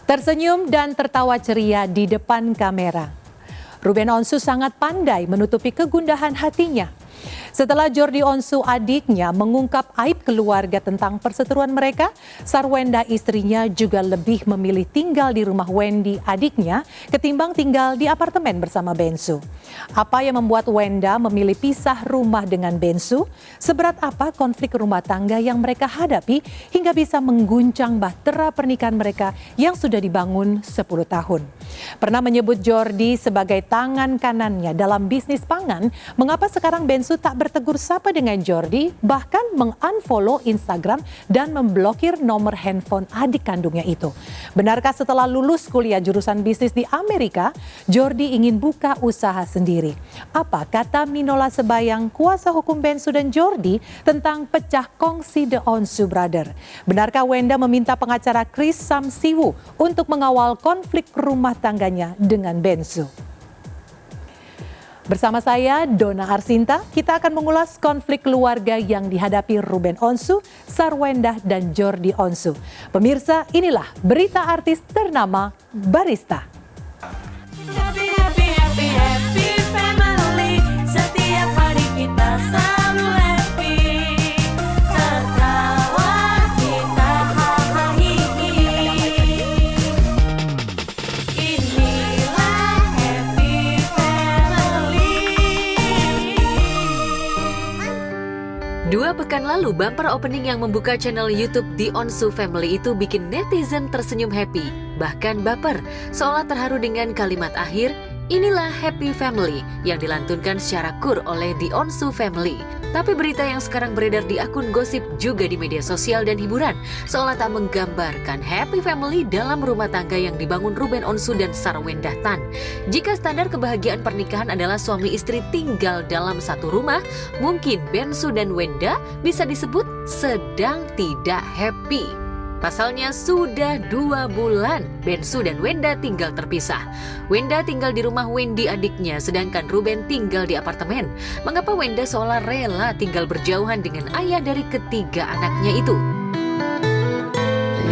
Tersenyum dan tertawa ceria di depan kamera. Ruben Onsu sangat pandai menutupi kegundahan hatinya. Setelah Jordi Onsu adiknya mengungkap aib keluarga tentang perseteruan mereka, Sarwenda istrinya juga lebih memilih tinggal di rumah Wendy adiknya ketimbang tinggal di apartemen bersama Bensu. Apa yang membuat Wenda memilih pisah rumah dengan Bensu? Seberat apa konflik rumah tangga yang mereka hadapi hingga bisa mengguncang bahtera pernikahan mereka yang sudah dibangun 10 tahun? Pernah menyebut Jordi sebagai tangan kanannya dalam bisnis pangan, mengapa sekarang Bensu tak bertegur sapa dengan Jordi, bahkan mengunfollow Instagram dan memblokir nomor handphone adik kandungnya itu? Benarkah setelah lulus kuliah jurusan bisnis di Amerika, Jordi ingin buka usaha sendiri? Apa kata Minola Sebayang, kuasa hukum Bensu dan Jordi tentang pecah kongsi The Onsu Brother? Benarkah Wenda meminta pengacara Chris Samsiwu untuk mengawal konflik rumah tangganya dengan Bensu? Bersama saya, Dona Arsinta, kita akan mengulas konflik keluarga yang dihadapi Ruben Onsu, Sarwenda, dan Jordi Onsu. Pemirsa, inilah berita artis ternama Barista. Happy, happy, happy, happy family. Setiap hari kita selalu happy. Tertawa kita hahaha. Inilah happy family. 2 pekan lalu, bumper opening yang membuka channel YouTube The Onsu Family itu bikin netizen tersenyum happy, bahkan baper, seolah terharu dengan kalimat akhir, "Inilah Happy Family," yang dilantunkan secara kur oleh The Onsu Family. Tapi berita yang sekarang beredar di akun gosip juga di media sosial dan hiburan, seolah tak menggambarkan Happy Family dalam rumah tangga yang dibangun Ruben Onsu dan Sarwenda Tan. Jika standar kebahagiaan pernikahan adalah suami istri tinggal dalam satu rumah, mungkin Bensu dan Wenda bisa disebut sedang tidak happy. Pasalnya sudah 2 bulan Bensu dan Wenda tinggal terpisah. Wenda tinggal di rumah Wendy adiknya, sedangkan Ruben tinggal di apartemen. Mengapa Wenda seolah rela tinggal berjauhan dengan ayah dari ketiga anaknya itu?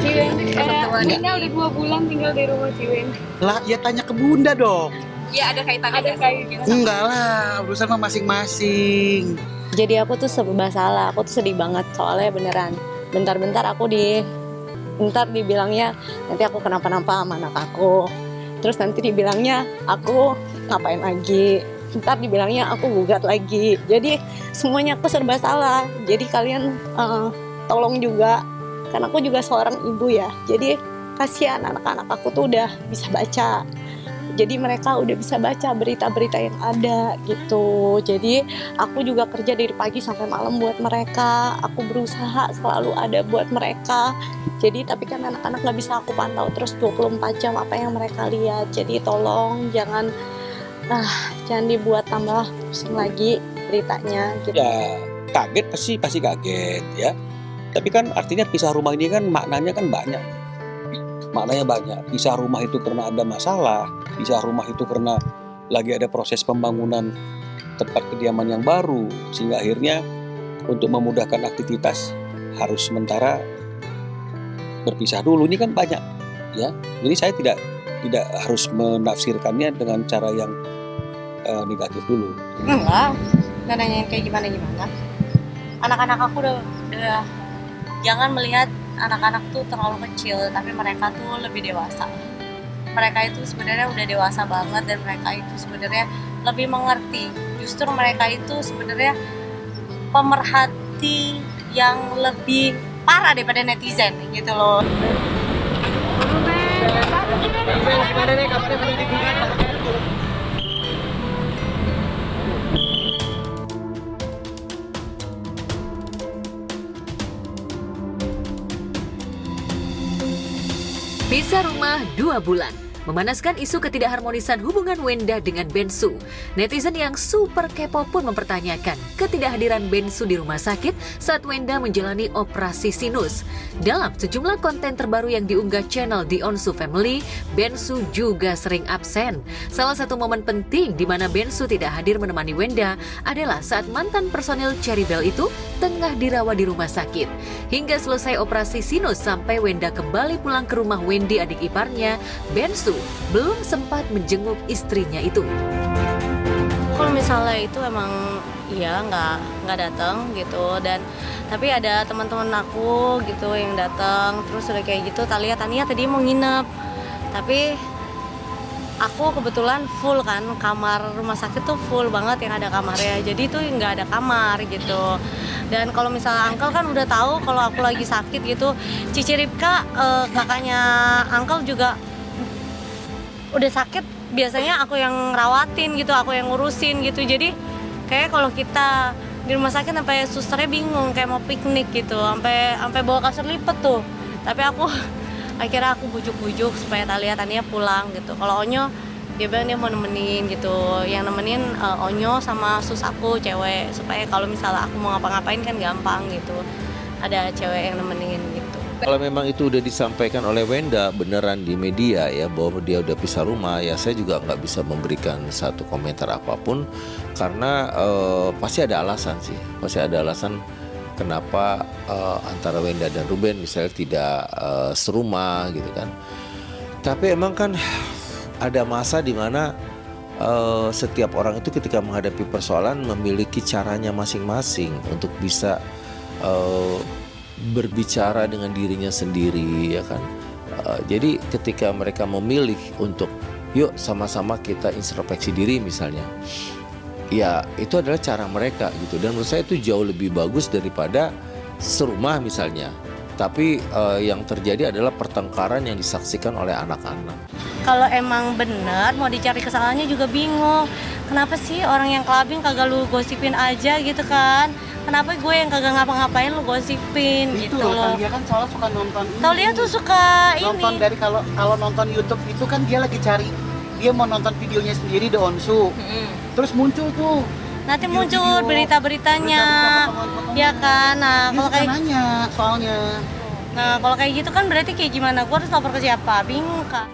Ciwen, Bunda udah 2 bulan tinggal di rumah Ciwen. Lah, ya tanya ke Bunda dong. Ya ada kaitannya. Ada kaitannya. Enggak lah, urusan mah masing-masing. Jadi aku tuh serba salah, aku tuh sedih banget soalnya beneran. Bentar-bentar ntar dibilangnya nanti aku kenapa-napa sama anak aku. Terus nanti dibilangnya aku ngapain lagi. Ntar dibilangnya aku gugat lagi. Jadi semuanya aku serba salah. Jadi kalian tolong juga, karena aku juga seorang ibu ya. Jadi kasihan anak-anak aku tuh udah bisa baca. Jadi mereka udah bisa baca berita-berita yang ada gitu. Jadi aku juga kerja dari pagi sampai malam buat mereka. Aku berusaha selalu ada buat mereka. Jadi tapi kan anak-anak gak bisa aku pantau terus 24 jam apa yang mereka lihat. Jadi tolong jangan dibuat tambah pusing lagi beritanya gitu. Ya kaget pasti kaget ya. Tapi kan artinya pisah rumah ini kan maknanya kan banyak. Maknanya banyak. Pisah rumah itu karena ada masalah, pisah rumah itu karena lagi ada proses pembangunan tempat kediaman yang baru, sehingga akhirnya untuk memudahkan aktivitas harus sementara berpisah dulu. Ini kan banyak ya. Jadi saya tidak harus menafsirkannya dengan cara yang negatif dulu. Enggak nanyain kayak gimana. Anak-anak aku udah jangan melihat anak-anak tuh terlalu kecil, tapi mereka tuh lebih dewasa. Mereka itu sebenarnya udah dewasa banget dan mereka itu sebenarnya lebih mengerti. Justru mereka itu sebenarnya pemerhati yang lebih parah daripada netizen gitu loh. Pisah rumah 2 bulan. memanaskan isu ketidakharmonisan hubungan Wenda dengan Bensu. Netizen yang super kepo pun mempertanyakan ketidakhadiran Bensu di rumah sakit saat Wenda menjalani operasi sinus. Dalam sejumlah konten terbaru yang diunggah channel The Onsu Family, Bensu juga sering absen. Salah satu momen penting di mana Bensu tidak hadir menemani Wenda adalah saat mantan personil Cherry Bell itu tengah dirawat di rumah sakit. Hingga selesai operasi sinus sampai Wenda kembali pulang ke rumah Wendy adik iparnya, Bensu belum sempat menjenguk istrinya itu. Kalau misalnya itu emang iya nggak datang gitu, dan tapi ada teman-teman aku gitu yang datang terus udah kayak gitu, Tania tadi mau nginep, tapi aku kebetulan full kan, kamar rumah sakit tuh full banget yang ada kamarnya, jadi tuh nggak ada kamar gitu. Dan kalau misalnya Uncle kan udah tahu kalau aku lagi sakit gitu, Cici Ripka kakaknya Uncle juga udah sakit, biasanya aku yang rawatin gitu, aku yang ngurusin gitu. Jadi kayak kalau kita di rumah sakit sampai susternya bingung kayak mau piknik gitu, sampai bawa kasur lipat tuh. Tapi aku akhirnya aku bujuk-bujuk supaya Tania pulang gitu. Kalau Onyo dia bilang dia mau nemenin gitu, yang nemenin Onyo sama sus aku cewek, supaya kalau misalnya aku mau ngapa-ngapain kan gampang gitu, ada cewek yang nemenin gitu. Kalau memang itu udah disampaikan oleh Wenda beneran di media ya bahwa dia udah pisah rumah, ya saya juga nggak bisa memberikan satu komentar apapun karena pasti ada alasan sih, pasti ada alasan kenapa antara Wenda dan Ruben misalnya tidak serumah gitu kan. Tapi emang kan ada masa di mana setiap orang itu ketika menghadapi persoalan memiliki caranya masing-masing untuk bisa berbicara dengan dirinya sendiri ya kan. Jadi ketika mereka memilih untuk yuk sama-sama kita introspeksi diri misalnya, ya itu adalah cara mereka gitu, dan menurut saya itu jauh lebih bagus daripada serumah misalnya. Tapi yang terjadi adalah pertengkaran yang disaksikan oleh anak-anak. Kalau emang bener mau dicari kesalahannya juga bingung. Kenapa sih orang yang clubbing kagak lu gosipin aja gitu kan? Kenapa gue yang kagak ngapa-ngapain lu gosipin Itu gitu loh, loh. dia kan soalnya suka nonton ini. Taulia tuh suka nonton ini. dari kalau nonton YouTube itu kan dia lagi cari, dia mau nonton videonya sendiri The Onsu. Terus muncul tuh Nanti video-video, muncul berita-beritanya. potongan-potongan. Ya kan. Nah, Dia kalau suka kayak nanya soalnya. kalau kayak gitu kan berarti kayak gimana? Gue harus lapor ke siapa? Bingung kan.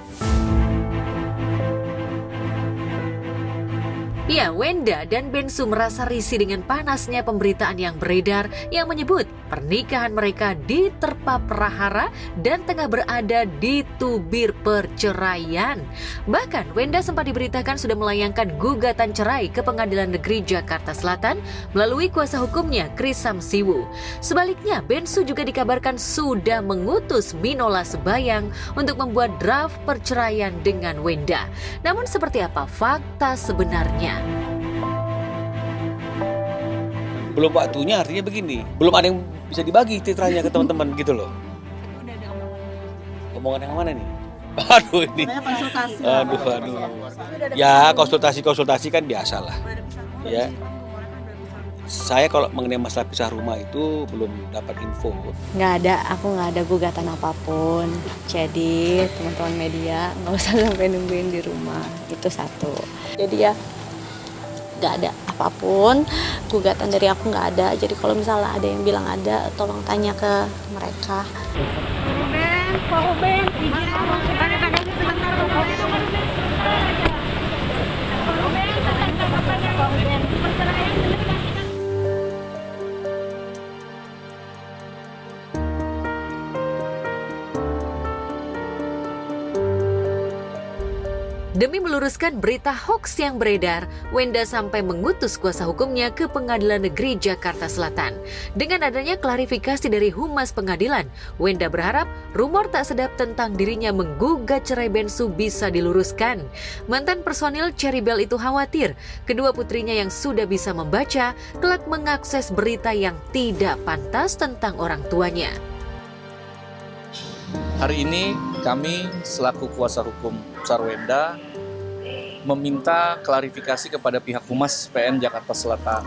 Ya, Wenda dan Bensu merasa risih dengan panasnya pemberitaan yang beredar yang menyebut pernikahan mereka diterpa prahara dan tengah berada di tubir perceraian. Bahkan Wenda sempat diberitakan sudah melayangkan gugatan cerai ke Pengadilan Negeri Jakarta Selatan melalui kuasa hukumnya Kris Samsiwu. Sebaliknya, Bensu juga dikabarkan sudah mengutus Minola Sebayang untuk membuat draft perceraian dengan Wenda. Namun seperti apa fakta sebenarnya? Belum waktunya, artinya begini, belum ada yang bisa dibagi titranya ke teman-teman gitu loh. Omongan yang mana nih? Aduh ini. Aduh. Ya konsultasi kan biasa lah. Ya. Saya kalau mengenai masalah pisah rumah itu belum dapat info. Aku nggak ada gugatan apapun. Jadi teman-teman media nggak usah sampai nungguin di rumah, itu satu. Jadi ya nggak ada apapun, gugatan dari aku nggak ada. Jadi kalau misalnya ada yang bilang ada, tolong tanya ke mereka. Demi meluruskan berita hoaks yang beredar, Wenda sampai mengutus kuasa hukumnya ke Pengadilan Negeri Jakarta Selatan. Dengan adanya klarifikasi dari Humas Pengadilan, Wenda berharap rumor tak sedap tentang dirinya menggugat cerai Bensu bisa diluruskan. Mantan personil Cherry Bell itu khawatir kedua putrinya yang sudah bisa membaca kelak mengakses berita yang tidak pantas tentang orang tuanya. Hari ini kami selaku kuasa hukum besar Wenda meminta klarifikasi kepada pihak Humas PN Jakarta Selatan.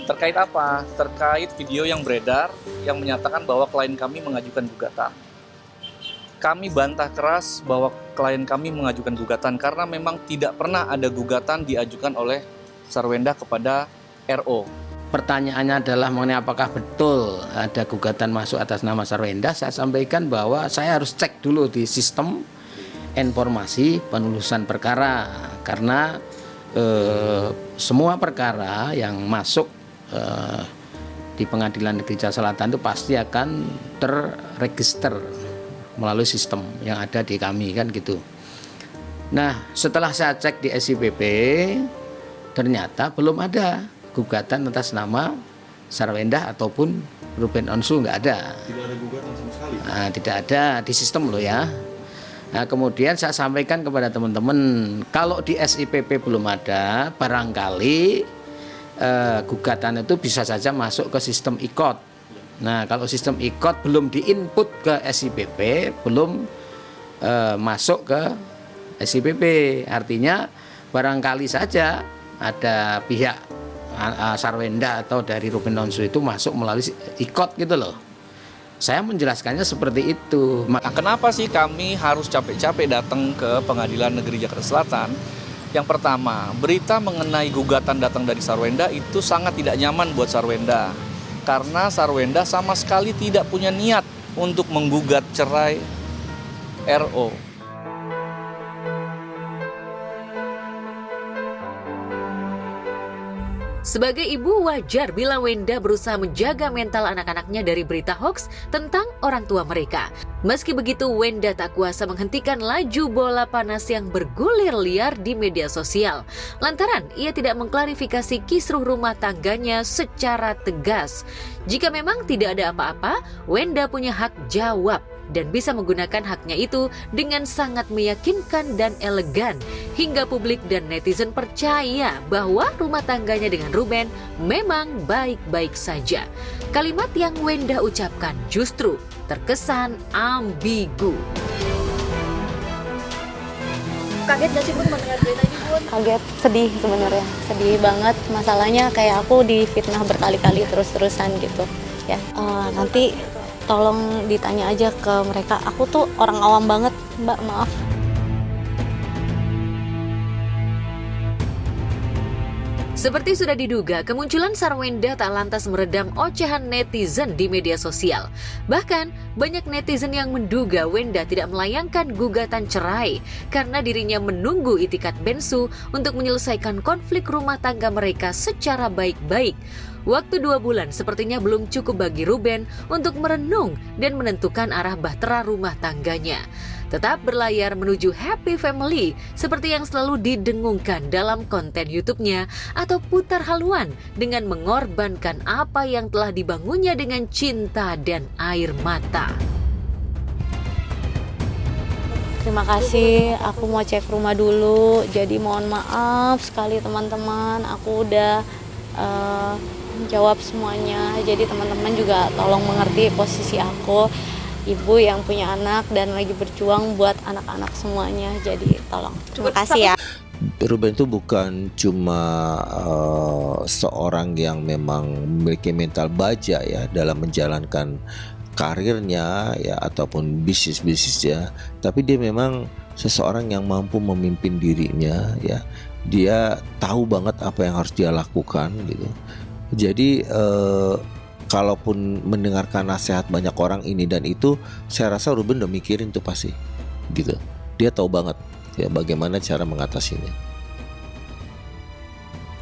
Terkait apa? Terkait video yang beredar yang menyatakan bahwa klien kami mengajukan gugatan. kami bantah keras bahwa klien kami mengajukan gugatan karena memang tidak pernah ada gugatan diajukan oleh Sarwenda kepada RO. Pertanyaannya adalah mengenai apakah betul ada gugatan masuk atas nama Sarwenda. Saya sampaikan bahwa saya harus cek dulu di sistem informasi penelusuran perkara, karena semua perkara yang masuk di Pengadilan Negeri Jakarta Selatan itu pasti akan terregister melalui sistem yang ada di kami, kan gitu. Nah, setelah saya cek di SIPP, ternyata belum ada gugatan atas nama Sarwenda ataupun Ruben Onsu, nggak ada. Tidak ada gugatan sama sekali? Nah, tidak ada di sistem loh ya. Nah, kemudian saya sampaikan kepada teman-teman, kalau di SIPP belum ada, barangkali gugatan itu bisa saja masuk ke sistem IKOT. Nah, kalau sistem IKOT belum diinput ke SIPP, belum masuk ke SIPP, artinya barangkali saja ada pihak Sarwenda atau dari Ruben Onsu itu masuk melalui IKOT gitu loh. Saya menjelaskannya seperti itu. Nah, kenapa sih kami harus capek-capek datang ke Pengadilan Negeri Jakarta Selatan? Yang pertama, berita mengenai gugatan datang dari Sarwenda itu sangat tidak nyaman buat Sarwenda. Karena Sarwenda sama sekali tidak punya niat untuk menggugat cerai RO. Sebagai ibu, wajar bila Wenda berusaha menjaga mental anak-anaknya dari berita hoaks tentang orang tua mereka. Meski begitu, Wenda tak kuasa menghentikan laju bola panas yang bergulir liar di media sosial. Lantaran ia tidak mengklarifikasi kisruh rumah tangganya secara tegas. Jika memang tidak ada apa-apa, Wenda punya hak jawab dan bisa menggunakan haknya itu dengan sangat meyakinkan dan elegan, hingga publik dan netizen percaya bahwa rumah tangganya dengan Ruben memang baik-baik saja. Kalimat yang Wenda ucapkan justru terkesan ambigu. Kaget gak sih Bun mendengar berita ini Bun? Kaget, sedih sebenarnya, sedih banget. Masalahnya kayak aku difitnah berkali-kali terus-terusan gitu ya. Nanti tolong ditanya aja ke mereka. Aku tuh orang awam banget, Mbak, maaf. Seperti sudah diduga, kemunculan Sarwenda tak lantas meredam ocehan netizen di media sosial. Bahkan, banyak netizen yang menduga Wenda tidak melayangkan gugatan cerai karena dirinya menunggu itikat Bensu untuk menyelesaikan konflik rumah tangga mereka secara baik-baik. Waktu 2 bulan sepertinya belum cukup bagi Ruben untuk merenung dan menentukan arah bahtera rumah tangganya. Tetap berlayar menuju happy family seperti yang selalu didengungkan dalam konten YouTube-nya, atau putar haluan dengan mengorbankan apa yang telah dibangunnya dengan cinta dan air mata. Terima kasih, aku mau cek rumah dulu. Jadi mohon maaf sekali teman-teman, aku udah jawab semuanya. Jadi teman-teman juga tolong mengerti posisi aku, ibu yang punya anak dan lagi berjuang buat anak-anak semuanya. Jadi tolong, terima kasih ya. Ruben itu bukan cuma seorang yang memang memiliki mental baja ya dalam menjalankan karirnya ya ataupun bisnisnya, tapi dia memang seseorang yang mampu memimpin dirinya ya. Dia tahu banget apa yang harus dia lakukan gitu. Jadi kalaupun mendengarkan nasihat banyak orang ini dan itu, saya rasa Ruben udah mikirin tuh pasti gitu. Dia tahu banget ya bagaimana cara mengatasinya.